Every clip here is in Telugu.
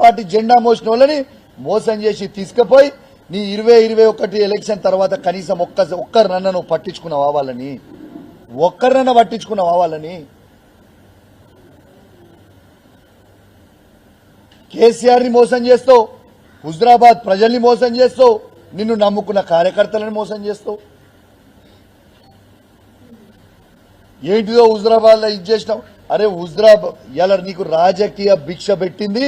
పార్టీ జెండా మోసిన వాళ్ళని మోసం చేసి తీసుకుపోయి నీ 2021 ఎలక్షన్ తర్వాత కనీసం ఒక్కరినన్నా నువ్వు పట్టించుకున్నావా వాళ్ళని? ఒక్కరినన్నా పట్టించుకున్నావా వాళ్ళని? కేసీఆర్ని మోసం చేస్తావు, హుజరాబాద్ ప్రజల్ని మోసం చేస్తావు, నిన్ను నమ్ముకున్న కార్యకర్తలను మోసం చేస్తావు. ఏంటిదో హుజరాబాద్లో ఇది చేసినావు. అరే హుజరాబాద్ ఇలా నీకు రాజకీయ భిక్ష పెట్టింది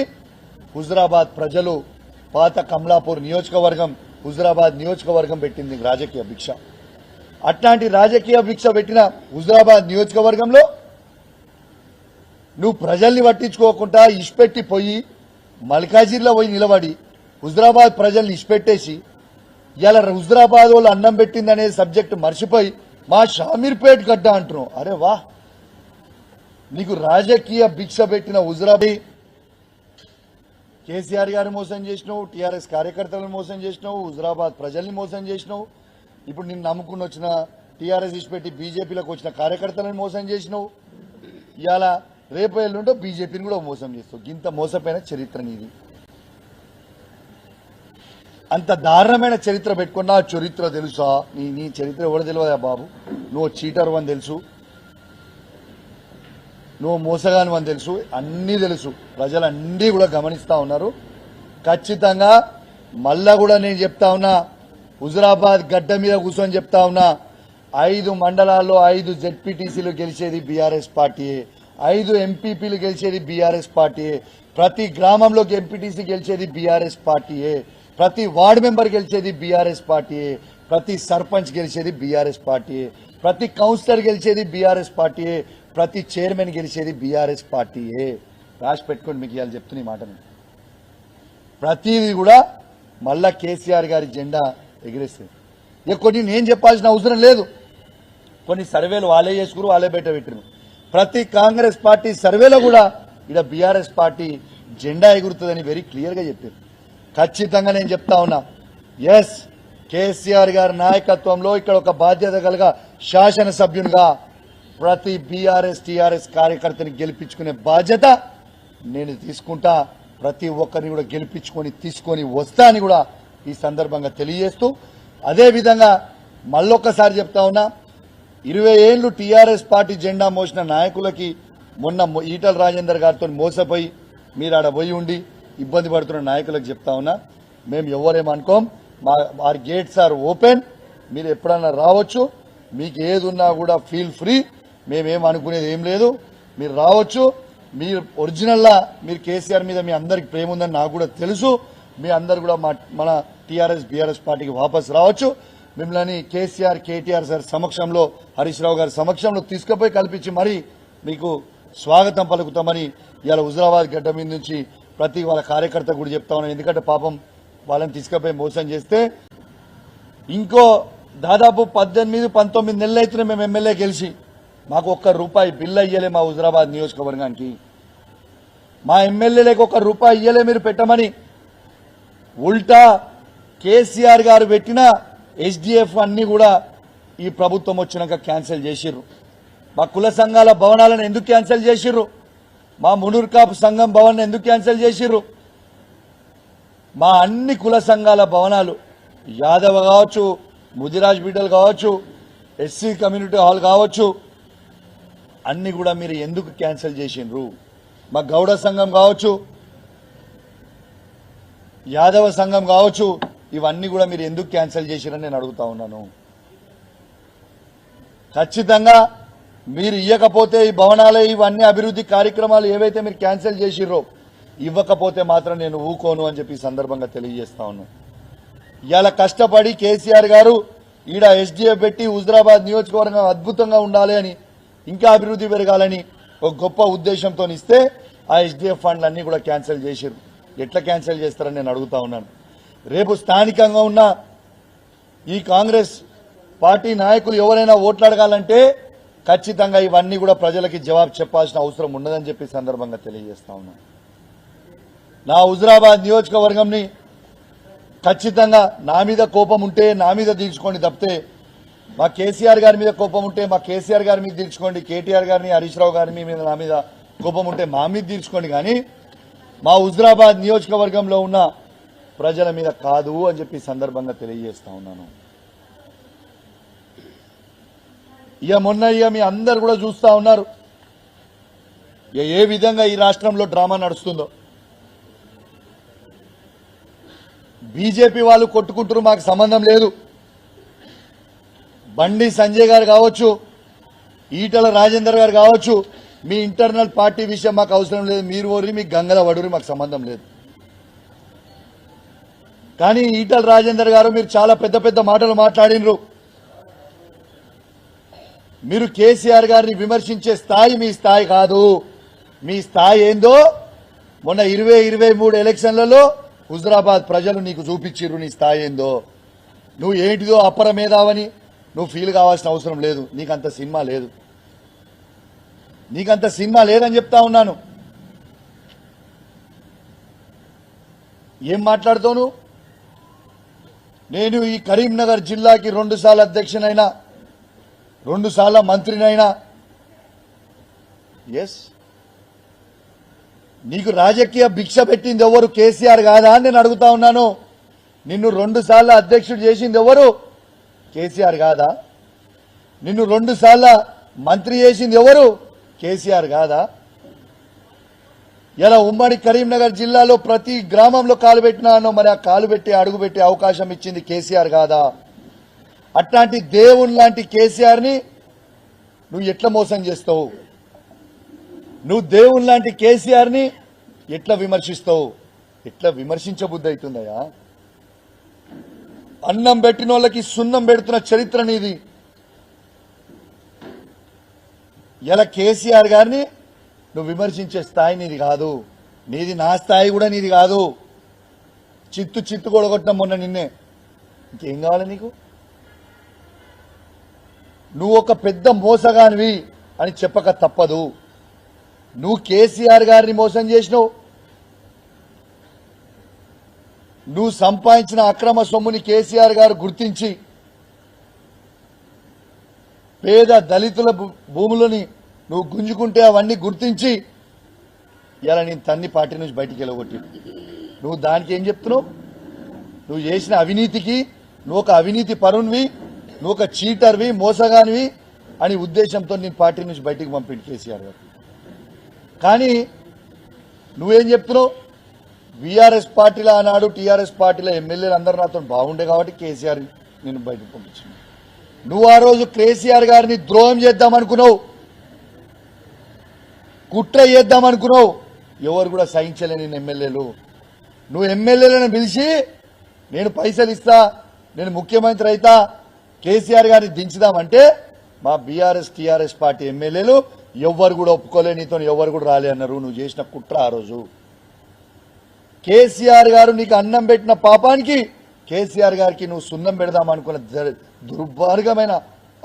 హుజరాబాద్ ప్రజలు. పాత కమలాపూర్ నియోజకవర్గం, హుజరాబాద్ నియోజకవర్గం పెట్టింది రాజకీయ భిక్ష. అట్లాంటి రాజకీయ భిక్ష పెట్టిన హుజరాబాద్ నియోజకవర్గంలో నువ్వు ప్రజల్ని పట్టించుకోకుండా ఇష్పెట్టి పోయి మల్కాజిర్లో పోయి నిలబడి హుజరాబాద్ ప్రజల్ని ఇష్పెట్టేసి ఇలా హుజరాబాద్ వాళ్ళు అన్నం పెట్టిందనే సబ్జెక్టు మర్చిపోయి మా షామీర్పేట్ గడ్డ అంటున్నావు. అరే వా, నీకు రాజకీయ భిక్ష పెట్టిన హుజరాబాద్ కేసీఆర్ గారిని మోసం చేసినావు, టీఆర్ఎస్ కార్యకర్తలను మోసం చేసినావు, హుజరాబాద్ ప్రజల్ని మోసం చేసినావు. ఇప్పుడు నిన్ను నమ్ముకుని వచ్చిన టీఆర్ఎస్ ఇచ్చిపెట్టి బీజేపీలోకి వచ్చిన కార్యకర్తలను మోసం చేసినావు. ఇవాళ రేపు ఎల్లుంటో బీజేపీని కూడా మోసం చేస్తావు. ఇంత మోసపోయిన చరిత్ర నీది. అంత దారుణమైన చరిత్ర పెట్టుకున్నా చరిత్ర తెలుసా? నీ చరిత్ర ఎవరు తెలియదా బాబు? నువ్వు చీటర్ అని తెలుసు, నువ్వు మోసగాని అని తెలుసు, అన్నీ తెలుసు. ప్రజలన్నీ కూడా గమనిస్తా ఉన్నారు. ఖచ్చితంగా మళ్ళా కూడా నేను చెప్తా ఉన్నా, హుజరాబాద్ గడ్డ మీద కూర్చొని చెప్తా ఉన్నా, 5 మండలాల్లో 5 జెడ్పీటీసీలు గెలిచేది బీఆర్ఎస్ పార్టీయే, 5 ఎంపీపీలు గెలిచేది బీఆర్ఎస్ పార్టీయే, ప్రతి గ్రామంలో ఎంపీటీసీ గెలిచేది బీఆర్ఎస్ పార్టీయే, ప్రతి వార్డు మెంబర్ గెలిచేది బీఆర్ఎస్ పార్టీయే, ప్రతి సర్పంచ్ గెలిచేది బీఆర్ఎస్ పార్టీయే, ప్రతి కౌన్సిలర్ గెలిచేది బీఆర్ఎస్ పార్టీయే, ప్రతి చైర్మన్ గెలిచేది బీఆర్ఎస్ పార్టీయే. రాసి పెట్టుకోండి, మీకు ఇవాళ చెప్తున్న ఈ మాటను. ప్రతిదీ కూడా మళ్ళా కేసీఆర్ గారి జెండా ఎగిరేస్తుంది. ఇక కొన్ని నేను చెప్పాల్సిన అవసరం లేదు. కొన్ని సర్వేలు వాళ్ళే చేసుకురు, వాళ్ళే బయట పెట్టిరు. ప్రతి కాంగ్రెస్ పార్టీ సర్వేలో కూడా ఇక్కడ బీఆర్ఎస్ పార్టీ జెండా ఎగురుతుందని వెరీ క్లియర్గా చెప్పారు. ఖచ్చితంగా నేను చెప్తా ఉన్నా, ఎస్ కేసీఆర్ గారి నాయకత్వంలో ఇక్కడ ఒక బాధ్యత కలిగా శాసనసభ్యునిగా ప్రతి బీఆర్ఎస్ టీఆర్ఎస్ కార్యకర్తని గెలిపించుకునే బాధ్యత నేను తీసుకుంటా. ప్రతి ఒక్కరిని కూడా గెలిపించుకొని తీసుకొని వస్తా అని కూడా ఈ సందర్భంగా తెలియజేస్తూ, అదేవిధంగా మళ్ళొక్కసారి చెప్తా ఉన్నా, 20 ఏళ్లు టీఆర్ఎస్ పార్టీ జెండా మోసిన నాయకులకి మొన్న ఈటల రాజేందర్ గారితో మోసపోయి మీరు ఆడ పోయి ఉండి ఇబ్బంది పడుతున్న నాయకులకు చెప్తా ఉన్నా, మేము ఎవరేమనుకోం. our gates are open. మీరు ఎప్పుడన్నా రావచ్చు, మీకు ఏది ఉన్నా కూడా ఫీల్ ఫ్రీ. మేమేం అనుకునేది ఏం లేదు, మీరు రావచ్చు. మీరు ఒరిజినల్లా మీరు కేసీఆర్ మీద మీ అందరికి ప్రేమ ఉందని నాకు కూడా తెలుసు. మీ అందరు కూడా మన టీఆర్ఎస్ బీఆర్ఎస్ పార్టీకి వాపస్ రావచ్చు. మిమ్మల్ని కేసీఆర్ కేటీఆర్ సార్ సమక్షంలో, హరీష్ రావు గారి సమక్షంలో తీసుకుపోయి కల్పించి మరీ మీకు స్వాగతం పలుకుతామని ఇవాళ హుజరాబాద్ గడ్డ మీద నుంచి ప్రతి వాళ్ళ కార్యకర్త కూడా చెప్తా ఉన్నాను. ఎందుకంటే పాపం వాళ్ళని తీసుకుపోయి మోసం చేస్తే ఇంకో దాదాపు 18-19 నెలలు అయితే మేము ఎమ్మెల్యే గెలిచి మాకు ₹1 బిల్లు ఇయ్యలే మా హుజరాబాద్ నియోజకవర్గానికి. మా ఎమ్మెల్యేలకు ₹1 ఇయ్యలే మీరు పెట్టమని. ఉల్టా కేసీఆర్ గారు పెట్టిన ఎస్డిఎఫ్ అన్ని కూడా ఈ ప్రభుత్వం వచ్చినాక క్యాన్సిల్ చేసిర్రు. మా కుల సంఘాల భవనాలను ఎందుకు క్యాన్సిల్ చేసిర్రు? మా మునూర్ కాపు సంఘం భవన్ ఎందుకు క్యాన్సిల్ చేసిర్రు? మా అన్ని కుల సంఘాల భవనాలు, యాదవ కావచ్చు, ముదిరాజ్ బిడ్డలు కావచ్చు, ఎస్సీ కమ్యూనిటీ హాల్ కావచ్చు, అన్ని కూడా మీరు ఎందుకు క్యాన్సిల్ చేసిండ్రు? మా గౌడ సంఘం కావచ్చు, యాదవ సంఘం కావచ్చు, ఇవన్నీ కూడా మీరు ఎందుకు క్యాన్సిల్ చేసిరని నేను అడుగుతా ఉన్నాను. ఖచ్చితంగా మీరు ఇవ్వకపోతే ఈ భవనాలే ఇవన్నీ అభివృద్ధి కార్యక్రమాలు ఏవైతే మీరు క్యాన్సిల్ చేసిర్రో ఇవ్వకపోతే మాత్రం నేను ఊకోను అని చెప్పి సందర్భంగా తెలియజేస్తా ఉన్నాను. ఇలా కష్టపడి కేసీఆర్ గారు ఈడ ఎస్డిఎఫ్ పెట్టి హుజరాబాద్ నియోజకవర్గం అద్భుతంగా ఉండాలి అని, ఇంకా అభివృద్ధి పెరగాలని ఒక గొప్ప ఉద్దేశంతో ఇస్తే ఆ ఎస్డిఎఫ్ ఫండ్లన్నీ కూడా క్యాన్సిల్ చేసిర్రు. ఎట్లా క్యాన్సిల్ చేస్తారని నేను అడుగుతా ఉన్నాను. రేపు స్థానికంగా ఉన్న ఈ కాంగ్రెస్ పార్టీ నాయకులు ఎవరైనా ఓట్లాడగాలంటే ఖచ్చితంగా ఇవన్నీ కూడా ప్రజలకి జవాబు చెప్పాల్సిన అవసరం ఉండదని చెప్పి సందర్భంగా తెలియజేస్తా ఉన్నాను. నా హుజరాబాద్ నియోజకవర్గంని ఖచ్చితంగా నా మీద కోపం ఉంటే నా మీద తీర్చుకోండి తప్పితే, మా కేసీఆర్ గారి మీద కోపం ఉంటే మా కేసీఆర్ గారి మీద తీర్చుకోండి, కేటీఆర్ గారిని హరీష్ రావు గారి మీద నా మీద కోపం ఉంటే మా మీద తీర్చుకోండి. కానీ మా హుజురాబాద్ నియోజకవర్గంలో ఉన్న ప్రజల మీద కాదు అని చెప్పి సందర్భంగా తెలియజేస్తా ఉన్నాను. మొన్న మీ అందరు కూడా చూస్తా ఉన్నారు ఏ విధంగా ఈ రాష్ట్రంలో డ్రామా నడుస్తుందో. బీజేపీ వాళ్ళు కొట్టుకుంటారు, మాకు సంబంధం లేదు. బండి సంజయ్ గారు కావచ్చు, ఈటల రాజేందర్ గారు కావచ్చు, మీ ఇంటర్నల్ పార్టీ విషయం మాకు అవసరం లేదు. మీరు ఓరి మీ గంగల వడురి, మాకు సంబంధం లేదు. కానీ ఈటల రాజేందర్ గారు మీరు చాలా పెద్ద పెద్ద మాటలు మాట్లాడినరు. మీరు కేసీఆర్ గారిని విమర్శించే స్థాయి మీ స్థాయి కాదు. మీ స్థాయి ఏందో మొన్న 2023 ఎలక్షన్లలో హుజురాబాద్ ప్రజలు నీకు చూపించిర్రు. నీ స్థాయి ఏందో, నువ్వు ఏంటిదో అపర మేధావని నువ్వు ఫీల్ కావాల్సిన అవసరం లేదు. నీకంత సినిమా లేదు, నీకంత సినిమా లేదని చెప్తా ఉన్నాను. ఏం మాట్లాడుతావు? నేను ఈ కరీంనగర్ జిల్లాకి 2 సార్లు అధ్యక్షునైనా, 2 సార్లు మంత్రినైనా. ఎస్, నీకు రాజకీయ భిక్ష పెట్టింది ఎవరు? కేసీఆర్ కాదా అని నేను అడుగుతా ఉన్నాను. నిన్ను 2 సార్లు అధ్యక్షుడు చేసింది ఎవరు? కేసీఆర్ కాదా? నిన్ను 2 సార్లు మంత్రి చేసింది ఎవరు? కేసీఆర్ కాదా? ఇలా ఉమ్మడి కరీంనగర్ జిల్లాలో ప్రతి గ్రామంలో కాలు పెట్టినానో మరి ఆ కాలు పెట్టి అడుగు పెట్టే అవకాశం ఇచ్చింది కేసీఆర్ కాదా? అట్లాంటి దేవుని లాంటి కేసీఆర్ని నువ్వు ఎట్లా మోసం చేస్తావు? నువ్వు దేవుని లాంటి కేసీఆర్ని ఎట్లా విమర్శిస్తావు? ఎట్లా విమర్శించబుద్ధి అవుతుందయా? అన్నం పెట్టిన వాళ్ళకి సున్నం పెడుతున్న చరిత్ర నీది. ఇలా కేసీఆర్ గారిని నువ్వు విమర్శించే స్థాయి నీది కాదు. నీది నా స్థాయి కూడా నీది కాదు. చిత్తు కొడగొట్టిన మొన్న నిన్నే. ఇంకేం కావాలి నీకు? నువ్వు ఒక పెద్ద మోసగానివి అని చెప్పక తప్పదు. నువ్వు కేసీఆర్ గారిని మోసం చేసినావు. నువ్వు సంపాదించిన అక్రమ సొమ్ముని కేసీఆర్ గారు గుర్తించి పేద దళితుల భూములని నువ్వు గుంజుకుంటే అవన్నీ గుర్తించి ఇలా నేను తన్ని పార్టీ నుంచి బయటికి వెళ్ళగొట్టి నువ్వు దానికి ఏం చెప్తున్నావు? నువ్వు చేసిన అవినీతికి నువ్వు ఒక అవినీతి పరునివి, నువ్వు ఒక చీటర్వి, మోసగానివి అని ఉద్దేశంతో నేను పార్టీ నుంచి బయటికి పంపింది కేసీఆర్ గారు. కానీ నువ్వేం చెప్తున్నావు? బీఆర్ఎస్ పార్టీలో ఆనాడు టీఆర్ఎస్ పార్టీలో ఎమ్మెల్యేలు అందరూ నాతో బాగుండే కాబట్టి కేసీఆర్ నేను బయటకు పంపించింది. నువ్వు ఆ రోజు కేసీఆర్ గారిని ద్రోహం చేద్దామనుకున్నావు, కుట్ర చేద్దామనుకున్నావు. ఎవరు కూడా సహించలేని ఎమ్మెల్యేలు. నువ్వు ఎమ్మెల్యేలను పిలిచి నేను పైసలు ఇస్తా, నేను ముఖ్యమంత్రి అయితా, కేసీఆర్ గారిని దించుదామంటే మా బీఆర్ఎస్ టీఆర్ఎస్ పార్టీ ఎమ్మెల్యేలు ఎవ్వరు కూడా ఒప్పుకోలే, నీతో ఎవరు కూడా రాలే అన్నారు. నువ్వు చేసిన కుట్ర ఆ రోజు. కేసీఆర్ గారు నీకు అన్నం పెట్టిన పాపానికి కేసీఆర్ గారికి నువ్వు సున్నం పెడదామనుకున్న దుర్మార్గమైన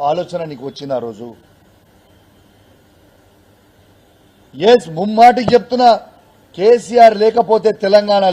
ఆలోచన నీకు వచ్చింది ఆ రోజు. ఎస్, ముమ్మాటికి చెప్తున్నా, కేసీఆర్ లేకపోతే తెలంగాణ